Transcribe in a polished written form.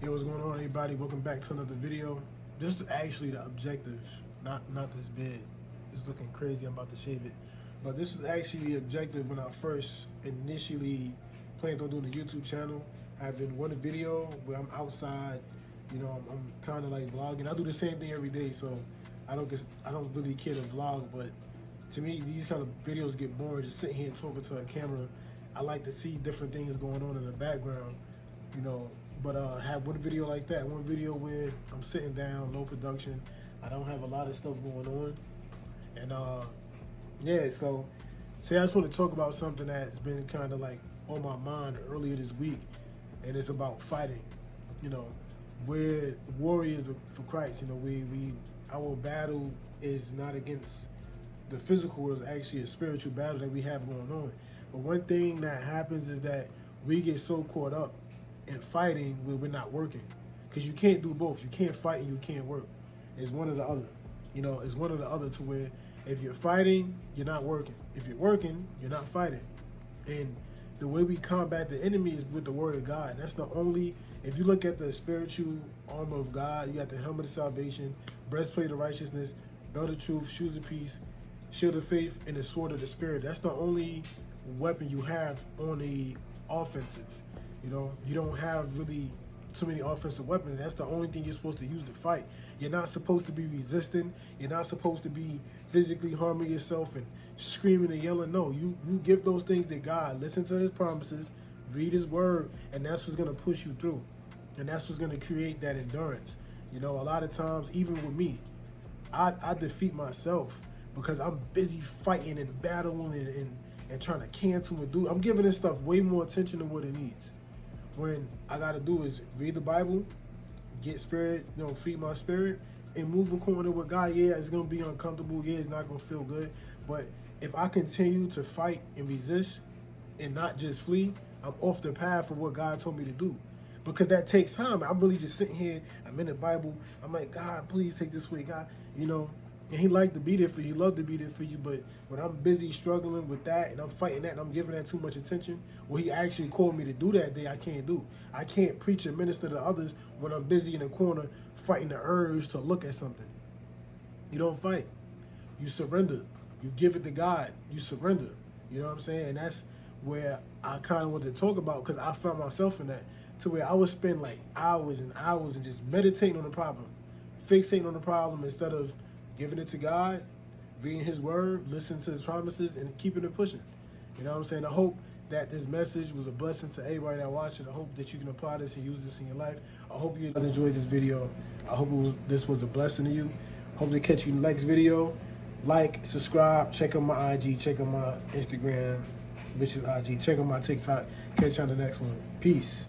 Yo, what's going on, everybody? Welcome back to another video. This is actually the objective, not this bed. It's looking crazy. I'm about to shave it. But this is actually the objective when I first initially planned on doing a YouTube channel. Having one video where I'm outside, you know, I'm kind of like vlogging. I do the same thing every day, so I don't really care to vlog. But to me, these kind of videos get boring. Just sitting here talking to a camera. I like to see different things going on in the background, you know. But have one video like that, one video where I'm sitting down, low production. I don't have a lot of stuff going on. And yeah, so I just want to talk about something that's been kind of like on my mind earlier this week. And it's about fighting. You know, we're warriors for Christ. You know, our battle is not against the physical, it's actually a spiritual battle that we have going on. But one thing that happens is that we get so caught up in fighting where we're not working. Because you can't do both. You can't fight and you can't work. It's one or the other. You know, it's one or the other, to where if you're fighting, you're not working. If you're working, you're not fighting. And the way we combat the enemy is with the word of God. And that's the only, if you look at the spiritual armor of God, you got the helmet of salvation, breastplate of righteousness, belt of truth, shoes of peace, shield of faith, and the sword of the spirit. That's the only weapon you have on the offensive. You know, you don't have really too many offensive weapons. That's the only thing you're supposed to use to fight. You're not supposed to be resisting. You're not supposed to be physically harming yourself and screaming and yelling. No, you give those things to God. Listen to his promises, read his word, and that's what's going to push you through. And that's what's going to create that endurance. You know, a lot of times, even with me, I defeat myself because I'm busy fighting and battling and trying to cancel and do. I'm giving this stuff way more attention than what it needs. When I got to do is read the Bible, get spirit, you know, feed my spirit, and move according to what God. Yeah, it's going to be uncomfortable. Yeah, it's not going to feel good. But if I continue to fight and resist and not just flee, I'm off the path of what God told me to do. Because that takes time. I'm really just sitting here. I'm in the Bible. I'm like, God, please take this way, God. You know, and he liked to be there for you. He loved to be there for you. But when I'm busy struggling with that and I'm fighting that and I'm giving that too much attention, what he actually called me to do that day, I can't do. I can't preach and minister to others when I'm busy in the corner fighting the urge to look at something. You don't fight. You surrender. You give it to God. You surrender. You know what I'm saying? And that's where I kind of wanted to talk about, because I found myself in that, to where I would spend like hours and hours and just meditating on the problem, fixating on the problem instead of giving it to God, reading his word, listening to his promises, and keeping it pushing. You know what I'm saying? I hope that this message was a blessing to everybody that watched it. I hope that you can apply this and use this in your life. I hope you guys enjoyed this video. I hope this was a blessing to you. Hope to catch you in the next video. Like, subscribe, check out my IG, check out my Instagram, which is IG. Check out my TikTok. Catch you on the next one. Peace.